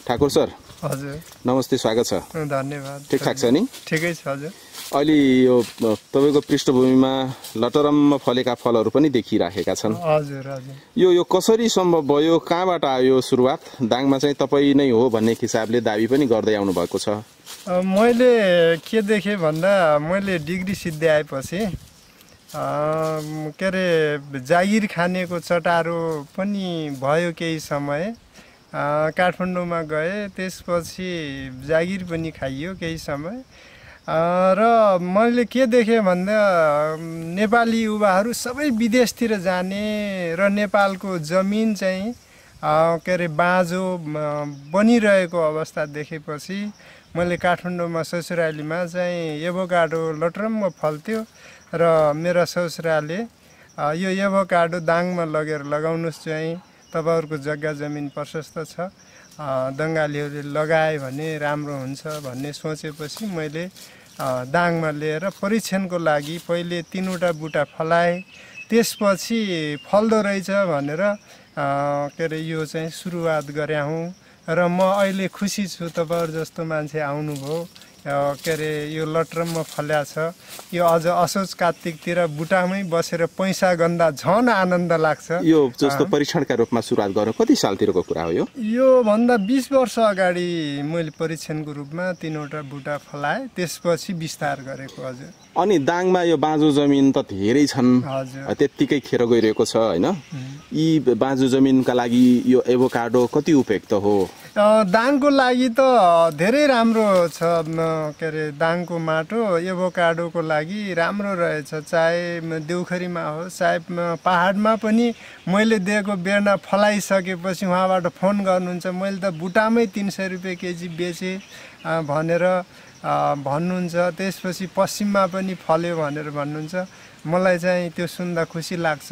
Thakur sir हजुर नमस्ते स्वागत छ। धन्यवाद। ठिकठाक छ नि? ठिकै छ हजुर। अहिले यो तपाईको पृष्ठभूमिमा लटरम्म फलेका फलहरू पनि देखिराखेका छन्। हजुर हजुर। यो कसरी सम्भव भयो? कहाँबाट आयो सुरुवात? दाङमा चाहिँ तपाई नै हो भन्ने हिसाबले दाबी पनि गर्दै आउनु भएको छ। मैले के देखेँ भन्दा मैले डिग्री सिद्ध्याएपछि के अरे जागिर खानेको चटारो पनि भयो केही समय। काठमाडौँमा गए, त्यसपछि जागिर पनि खाइयो केही समय। र मैले के देखेँ भन्दा नेपाली युवाहरू सबै विदेशतिर जाने र नेपालको जमिन चाहिँ के अरे बाँझो बनिरहेको अवस्था देखेपछि मैले काठमाडौँमा ससुरालीमा चाहिँ एभोकाडो लटरम्म फल्थ्यो र मेरा ससुराले यो एभोकाडो दाङमा लगेर लगाउनुहोस्, चाहिँ तपाईँहरूको जग्गा जमिन प्रशस्त छ, दङ्गालीहरूले लगाए भने राम्रो हुन्छ भन्ने सोचेपछि मैले दाङमा लिएर परीक्षणको लागि पहिले 3वटा बुटा फलाएँ। त्यसपछि फल्दो रहेछ भनेर के अरे यो चाहिँ सुरुवात गरे हुँ र म अहिले खुसी छु तपाईँहरू जस्तो मान्छे आउनुभयो। के अरे यो लटरम्म फल्या छ। यो अझ असोज कार्तिकतिर बुटामै बसेर पैसा गन्दा झन आनन्द लाग्छ। यो जस्तो परीक्षणका रूपमा सुरुवात गर्न कति सालतिरको कुरा हो? यो भन्दा 20 वर्ष अगाडि मैले परीक्षणको रूपमा 3वटा बुटा फलाएँ, त्यसपछि विस्तार गरेको। हजुर। अनि दाङमा यो बाँझो जमिन त धेरै छन्, त्यत्तिकै खेर गइरहेको छ हैन? यी बाँझो जमिनका लागि यो एभोकाडो कति उपयुक्त हो? दाङको लागि त धेरै राम्रो छ। के अरे दाङको माटो एभोकाडोको लागि राम्रो रहेछ, चाहे देउखरीमा होस् चाहे पहाडमा पनि। मैले दिएको बेर्ना फलाइसकेपछि उहाँबाट फोन गर्नुहुन्छ, मैले त बुटामै 300 रुपियाँ केजी बेचेँ भनेर भन्नुहुन्छ। त्यसपछि पश्चिममा पनि फल्यो भनेर भन्नुहुन्छ। मलाई चाहिँ त्यो सुन्दा खुसी लाग्छ।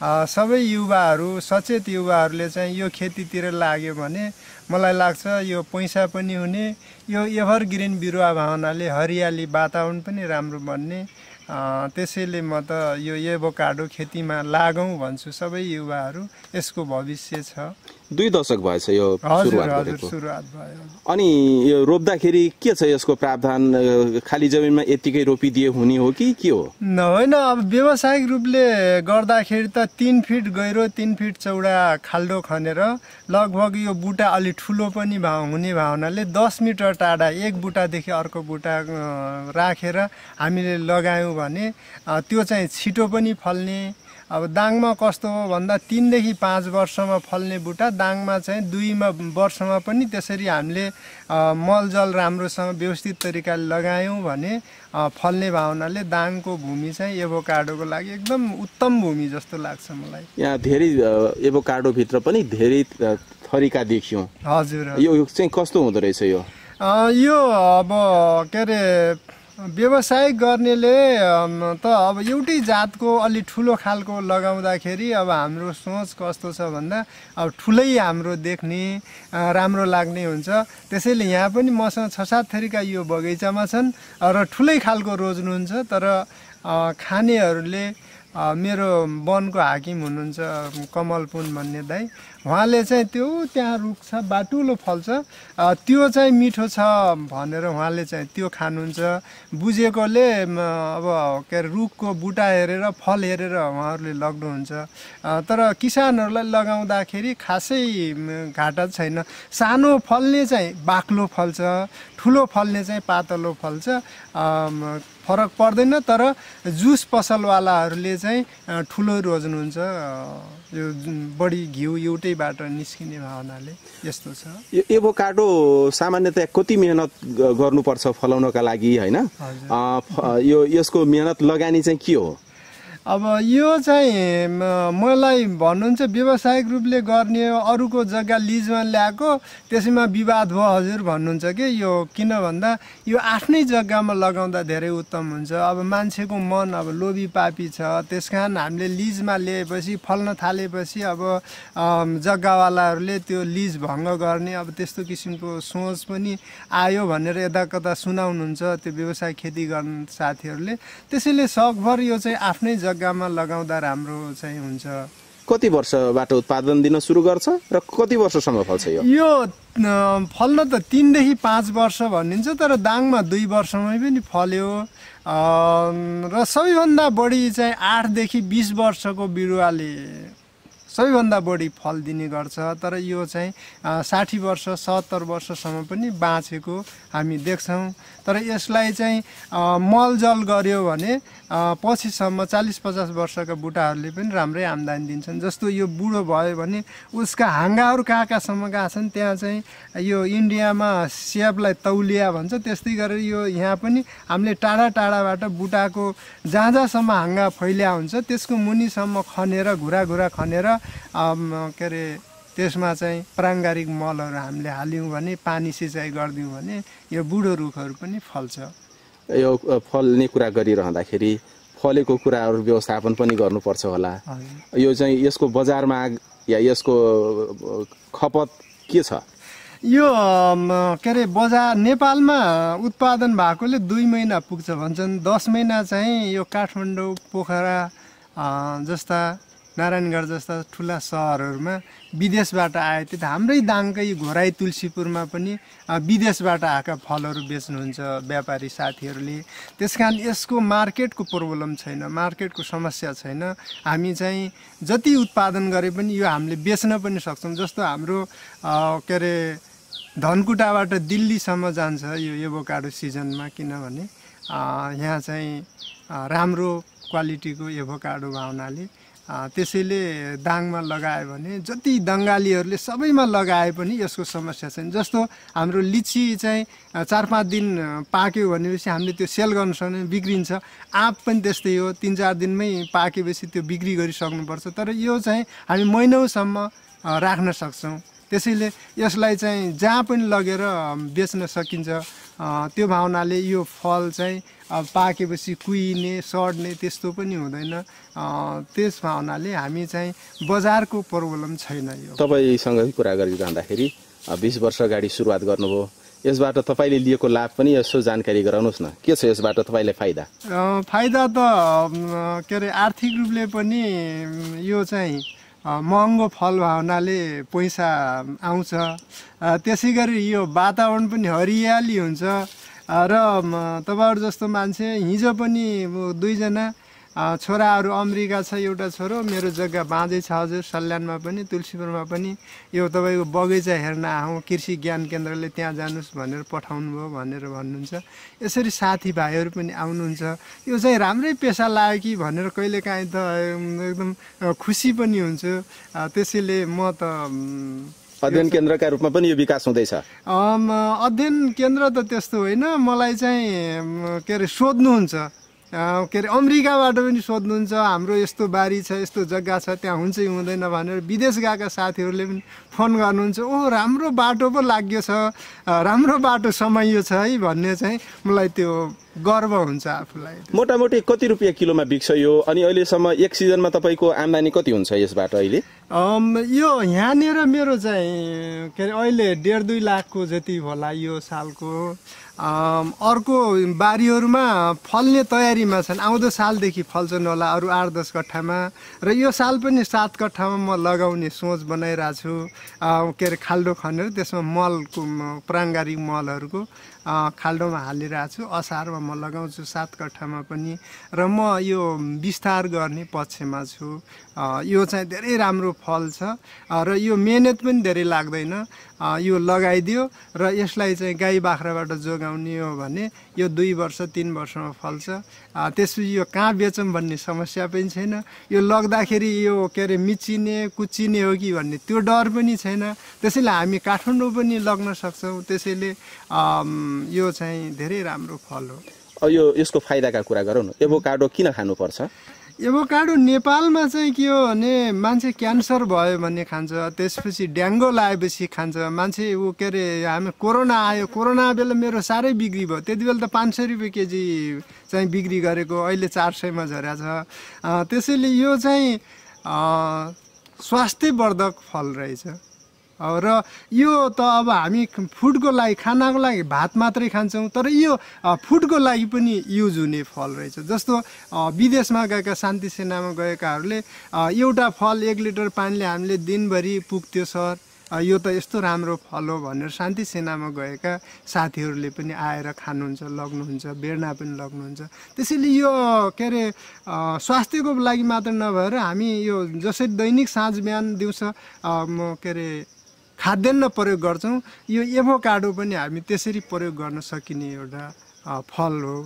सबै युवाहरू, सचेत युवाहरूले चाहिँ यो खेतीतिर लाग्यो भने मलाई लाग्छ यो पैसा पनि हुने, यो एभरग्रिन बिरुवा भावनाले हरियाली वातावरण पनि राम्रो बन्ने। त्यसैले म त यो एभोकाडो खेतीमा लागौँ भन्छु। सबै युवाहरू, यसको भविष्य छ। 2 दशक भएछ यो सुरुवात भयो। अनि यो रोप्दाखेरि के छ यसको प्रावधान? खाली जमिनमा यतिकै रोपिदिए हुने हो कि के हो? होइन, अब व्यावसायिक रूपले गर्दाखेरि त 3 फिट गहिरो 3 फिट चौडा खाल्डो खनेर लगभग यो बुटा अलि ठुलो पनि हुने भावनाले 10 मिटर टाढा एक बुटादेखि अर्को बुटा राखेर हामीले लगायौँ भने त्यो चाहिँ छिटो पनि फल्ने। अब दाङमा कस्तो हो भन्दा 3 देखि 5 वर्षमा फल्ने बुटा दाङमा चाहिँ 2 वर्षमा पनि त्यसरी हामीले मलजल राम्रोसँग व्यवस्थित तरिकाले लगायौँ भने फल्ने भावनाले दाङको भूमि चाहिँ एभोकाडोको लागि एकदम उत्तम भूमि जस्तो लाग्छ मलाई। यहाँ धेरै एभोकाडो भित्र पनि धेरै थरीका देखियौँ। हजुर। यो चाहिँ कस्तो हुँदो रहेछ यो? यो अब के अरे व्यवसाय गर्नेले त अब एउटै जातको अलि ठुलो खालको लगाउँदाखेरि अब हाम्रो सोच कस्तो छ भन्दा अब ठुलै हाम्रो देख्ने राम्रो लाग्ने हुन्छ। त्यसैले यहाँ पनि मसँग 6-7 थरीका यो बगैँचामा छन् र ठुलै खालको रोज्नुहुन्छ। तर खानेहरूले मेरो वनको हाकिम हुनुहुन्छ कमल पुन भन्ने दाइ, उहाँले चाहिँ त्यो त्यहाँ रुख छ बाटुलो फल्छ, त्यो चाहिँ मिठो छ भनेर उहाँले चाहिँ त्यो खानुहुन्छ। बुझेकोले अब के अरे रुखको बुटा हेरेर फल हेरेर उहाँहरूले लग्नुहुन्छ। तर किसानहरूलाई लगाउँदाखेरि खासै घाटा छैन। सानो फल्ने चाहिँ बाक्लो फल्छ, ठुलो फल्ने चाहिँ पातलो फल्छ, फरक पर्दैन। तर जुस पसलवालाहरूले चाहिँ ठुलो रोज्नुहुन्छ, यो बढी घिउ एउटैबाट निस्किने भावनाले। यस्तो छ। यो एभोकाडो सामान्यतया कति मेहनत गर्नुपर्छ फलाउनका लागि हैन? यो यसको मेहनत लगानी चाहिँ के हो? अब यो चाहिँ मलाई भन्नुहुन्छ व्यावसायिक रूपले गर्ने, अरूको जग्गा लिजमा ल्याएको त्यसैमा विवाद भयो हजुर भन्नुहुन्छ कि यो किन भन्दा यो आफ्नै जग्गामा लगाउँदा धेरै उत्तम हुन्छ। अब मान्छेको मन अब लोभी पापी छ, त्यसकारण हामीले लिजमा ल्याएपछि फल्न थालेपछि अब जग्गावालाहरूले त्यो लिज भङ्ग गर्ने अब त्यस्तो किसिमको सोच पनि आयो भनेर यता कता सुनाउनुहुन्छ त्यो व्यवसाय खेती गर्ने साथीहरूले। त्यसैले सकभर यो चाहिँ आफ्नै जग्गामा लगाउँदा राम्रो चाहिँ हुन्छ। कति वर्षबाट उत्पादन दिन सुरु गर्छ र कति वर्षसम्म फल्छ यो फल्न त 3 देखि 5 वर्ष भनिन्छ, तर दाङमा 2 वर्षमै पनि फल्यो र सबैभन्दा बढी चाहिँ 8 देखि 20 वर्षको बिरुवाले सबैभन्दा बढी फल दिने गर्छ। तर यो चाहिँ 60 वर्ष 70 वर्षसम्म पनि बाँचेको हामी देख्छौँ। तर यसलाई चाहिँ मलजल गर्यो भने पछिसम्म 40-50 वर्षका बुटाहरूले पनि राम्रै आम्दानी दिन्छन्। जस्तो यो बुढो भयो भने उसका हाँगाहरू कहाँ कहाँसम्म गएको छन्, त्यहाँ चाहिँ यो इन्डियामा स्याबलाई तौलिया भन्छ, त्यस्तै गरेर यो यहाँ पनि हामीले टाढा टाढाबाट बुटाको जहाँ जहाँसम्म हाँगा फैलिया हुन्छ त्यसको मुनिसम्म खनेर घुरा खनेर के अरे त्यसमा चाहिँ प्राङ्गारिक मलहरू हामीले हाल्यौँ भने, पानी सिँचाइ गरिदिउँ भने यो बुढो रुखहरू पनि फल्छ। यो फल्ने कुरा गरिरहँदाखेरि फलेको कुराहरू व्यवस्थापन पनि गर्नुपर्छ होला। यो चाहिँ यसको बजार माग या यसको खपत के छ? यो के अरे बजार नेपालमा उत्पादन भएकोले 2 महिना पुग्छ भन्छन्। 10 महिना चाहिँ यो काठमाडौँ, पोखरा जस्ता, नारायणगढ जस्ता ठुला सहरहरूमा विदेशबाट आए। त्यो त हाम्रै दाङकै घोराई तुलसीपुरमा पनि विदेशबाट आएका फलहरू बेच्नुहुन्छ व्यापारी साथीहरूले। त्यस कारण यसको मार्केटको प्रब्लम छैन, मार्केटको समस्या छैन। हामी चाहिँ जति उत्पादन गरे पनि यो हामीले बेच्न पनि सक्छौँ। जस्तो हाम्रो के अरे धनकुटाबाट दिल्लीसम्म जान्छ यो एभोकाडो सिजनमा, किनभने यहाँ चाहिँ राम्रो क्वालिटीको एभोकाडो भाउनाले त्यसैले दाङमा लगायो भने जति दङ्गालीहरूले सबैमा लगाए पनि यसको समस्या छैन। जस्तो हाम्रो लिची चाहिँ 4-5 दिन पाक्यो भनेपछि हामीले त्यो सेल गर्न सक्ने बिग्रिन्छ। आँप पनि त्यस्तै हो, 3-4 दिनमै पाकेपछि त्यो बिक्री गरिसक्नुपर्छ। तर यो चाहिँ हामी महिनौसम्म राख्न सक्छौँ। त्यसैले यसलाई चाहिँ जहाँ पनि लगेर बेच्न सकिन्छ। त्यो भावनाले यो फल चाहिँ पाकेपछि कुहिने, सड्ने त्यस्तो पनि हुँदैन। त्यस भावनाले हामी चाहिँ बजारको प्रब्लम छैन। यो तपाईँसँग कुरा गरिरहँदाखेरि 20 वर्ष अगाडि सुरुवात गर्नुभयो, यसबाट तपाईँले लिएको लाभ पनि यसो जानकारी गराउनुहोस् न। के छ यसबाट तपाईँलाई फाइदा? फाइदा त के अरे आर्थिक रूपले पनि यो चाहिँ महँगो फल भावनाले पैसा आउँछ। त्यसै गरी यो वातावरण पनि हरियाली हुन्छ। र तपाईँहरू जस्तो मान्छे, हिजो पनि 2 जना छोराहरू अमेरिका छ, एउटा छोरो मेरो जग्गा बाँझै छ हजुर, सल्यानमा पनि तुलसीपुरमा पनि यो तपाईँको बगैँचा हेर्न आउँ, कृषि ज्ञान केन्द्रले त्यहाँ जानुहोस् भनेर पठाउनु भयो भनेर भन्नुहुन्छ। यसरी साथीभाइहरू पनि आउनुहुन्छ। यो चाहिँ राम्रै पेसा लाग्यो कि भनेर कहिलेकाहीँ त एकदम खुसी पनि हुन्छु। त्यसैले म त अध्ययन केन्द्रका रूपमा पनि यो विकास हुँदैछ। अध्ययन केन्द्र त त्यस्तो होइन, मलाई चाहिँ के अरे सोध्नुहुन्छ, के अरे अमेरिकाबाट पनि सोध्नुहुन्छ हाम्रो यस्तो बारी छ, यस्तो जग्गा छ, त्यहाँ हुन्छ कि हुँदैन भनेर विदेश गएका साथीहरूले पनि फोन गर्नुहुन्छ। ओ राम्रो बाटो पो लाग्यो छ, राम्रो बाटो समाइयो छ है भन्ने चाहिँ मलाई त्यो गर्व हुन्छ आफूलाई। मोटामोटी कति रुपियाँ किलोमा बिक्छ यो? अनि अहिलेसम्म एक सिजनमा तपाईँको आम्दानी कति हुन्छ यसबाट अहिले? यो यहाँनिर मेरो चाहिँ के अरे अहिले 1.5-2 लाखको जति होला यो सालको। अर्को बारीहरूमा फल्ने तयारीमा छन्, आउँदो सालदेखि फल्छन् होला अरू 8-10 कट्ठामा। र यो साल पनि 7 कट्ठामा म लगाउने सोच बनाइरहेको छु। के अरे खाल्डो खनेर त्यसमा मलको प्राङ्गारिक मलहरूको खाल्डोमा हालिरहेको छु। असारमा म लगाउँछु 7 कट्ठामा पनि। र म यो विस्तार गर्ने पक्षमा छु। यो चाहिँ धेरै राम्रो फल छ र यो मेहनत पनि धेरै लाग्दैन। यो लगाइदियो र यसलाई चाहिँ गाई बाख्राबाट जोगाउने हो भने यो 2 वर्ष 3 वर्षमा फल्छ। त्यसपछि यो कहाँ बेचौँ भन्ने समस्या पनि छैन। यो लग्दाखेरि यो के अरे मिचिने कुचिने हो कि भन्ने त्यो डर पनि छैन। त्यसैले हामी काठमाडौँ पनि लग्न सक्छौँ। त्यसैले यो चाहिँ धेरै राम्रो फल हो। यो यसको फाइदाका कुरा गरौँ न। एभोकाडो किन खानुपर्छ? एभोकाडो नेपालमा चाहिँ के हो भने मान्छे क्यान्सर भयो भने खान्छ, त्यसपछि डेङ्गु लागेपछि खान्छ मान्छे। ऊ के अरे हामी कोरोना आयो, कोरोना बेला मेरो साह्रै बिक्री भयो। त्यति बेला त 500 रुपियाँ केजी चाहिँ बिक्री गरेको, अहिले 400मा झरेको छ। त्यसैले यो चाहिँ स्वास्थ्यवर्धक फल रहेछ। र यो त अब हामी फुडको लागि खानाको लागि भात मात्रै खान्छौँ, तर यो फुडको लागि पनि युज हुने फल रहेछ। जस्तो विदेशमा गएका शान्ति सेनामा गएकाहरूले एउटा फल 1 लिटर पानीले हामीले दिनभरि पुग्थ्यो सर, यो त यस्तो राम्रो फल हो भनेर शान्ति सेनामा गएका साथीहरूले पनि आएर खानुहुन्छ, लग्नुहुन्छ, बेर्ना पनि लग्नुहुन्छ। त्यसैले यो के अरे स्वास्थ्यको लागि मात्र नभएर हामी यो जसरी दैनिक साँझ बिहान दिउँसो के अरे खाद्यान्न प्रयोग गर्छौँ, यो एभोकाडो पनि हामी त्यसरी प्रयोग गर्न सकिने एउटा फल हो।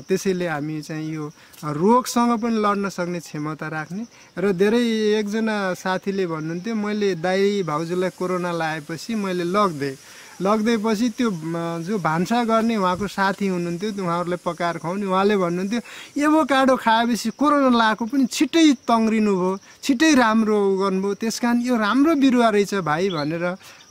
त्यसैले हामी चाहिँ यो रोगसँग पनि लड्न सक्ने क्षमता राख्ने। र धेरै एकजना साथीले भन्नुहुन्थ्यो, मैले दाइ भाउजूलाई कोरोना लागेपछि मैले लगिदिएपछि त्यो जो भान्सा गर्ने उहाँको साथी हुनुहुन्थ्यो, उहाँहरूलाई पकाएर खुवाउने, उहाँले भन्नुहुन्थ्यो एभोकाडो खाएपछि कोरोना लागेको पनि छिट्टै तङ्ग्रिनु भयो, छिट्टै राम्रो गर्नुभयो, त्यस कारण यो राम्रो बिरुवा रहेछ भाइ भनेर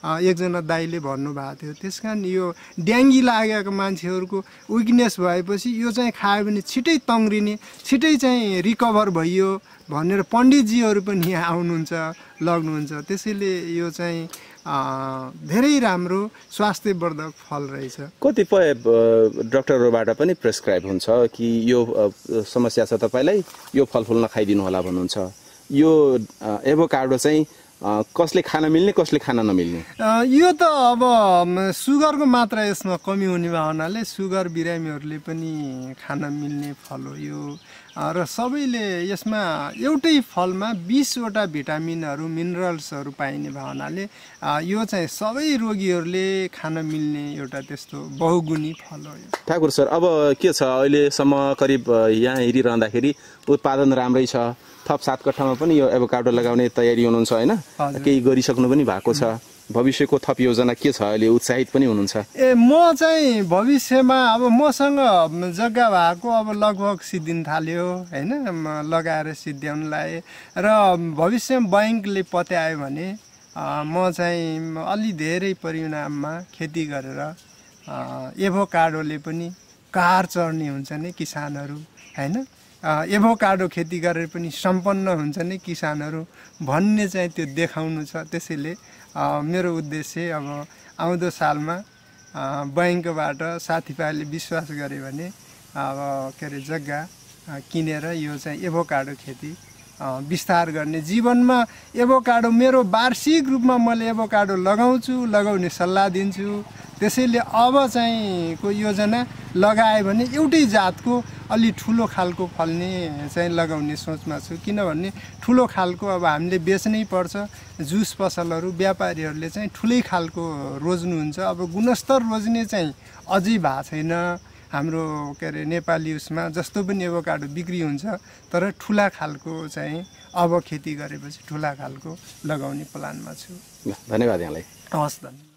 एकजना दाइले भन्नुभएको थियो। त्यस कारण यो ड्याङ्गी लागेको मान्छेहरूको विकनेस भएपछि यो चाहिँ खायो भने छिट्टै तङ्ग्रिने, छिट्टै चाहिँ रिकभर भइयो भनेर पण्डितजीहरू पनि यहाँ आउनुहुन्छ, लग्नुहुन्छ। त्यसैले यो चाहिँ धेरै राम्रो स्वास्थ्यवर्धक फल रहेछ। कतिपय डाक्टरहरूबाट पनि प्रेस्क्राइब हुन्छ कि यो समस्या छ तपाईँलाई, यो फलफुल नखाइदिनु होला भन्नुहुन्छ। यो एभोकाडो चाहिँ कसले खान मिल्ने, कसले खान नमिल्ने? यो त अब सुगरको मात्रा यसमा कमी हुने हुनाले सुगर बिरामीहरूले पनि खान मिल्ने फल हो यो। र सबैले यसमा एउटै फलमा 20वटा भिटामिनहरू, मिनरल्सहरू पाइने भावनाले यो चाहिँ सबै रोगीहरूले खान मिल्ने एउटा त्यस्तो बहुगुणी फल हो। ठाकुर सर, अब के छ अहिलेसम्म करिब यहाँ हेरिरहँदाखेरि उत्पादन राम्रै छ, थप 7 कट्ठामा पनि यो एभोकाडो लगाउने तयारी हुनुहुन्छ होइन? केही गरिसक्नु पनि भएको छ। भविष्यको थप योजना के छ? अहिले उत्साहित पनि हुनुहुन्छ? म चाहिँ भविष्यमा अब मसँग जग्गा भएको अब लगभग सिद्धिन थाल्यो होइन, लगाएर सिद्ध्याउन लाएँ। र भविष्यमा बैङ्कले पत्यायो भने म चाहिँ अलि धेरै परिमाणमा खेती गरेर एभोकाडोले पनि कार चढ्ने हुन्छ नि किसानहरू होइन, एभोकाडो खेती गरेर पनि सम्पन्न हुन्छ नि किसानहरू भन्ने चाहिँ त्यो देखाउनु छ। त्यसैले मेरो उद्देश्य अब आउँदो सालमा बैङ्कबाट साथीभाइले विश्वास गरे भने अब के अरे जग्गा किनेर यो चाहिँ एभोकाडो खेती विस्तार गर्ने। जीवनमा एभोकाडो मेरो वार्षिक रूपमा मैले एभोकाडो लगाउने सल्लाह दिन्छु। त्यसैले अब चाहिँ को योजना लगायो भने एउटै जातको अलि ठुलो खालको फल्ने चाहिँ लगाउने सोचमा छु। किनभने ठुलो खालको अब हामीले बेच्नै पर्छ, जुस पसलहरू व्यापारीहरूले चाहिँ ठुलै खालको रोज्नुहुन्छ। अब गुणस्तर रोज्ने चाहिँ अझै भएको छैन हाम्रो के अरे नेपाली उसमा। जस्तो पनि एभोकाडो बिक्री हुन्छ, तर ठुला खालको चाहिँ अब खेती गरेपछि ठुला खालको लगाउने प्लानमा छु। धन्यवाद यहाँलाई। हवस्, धन्यवाद।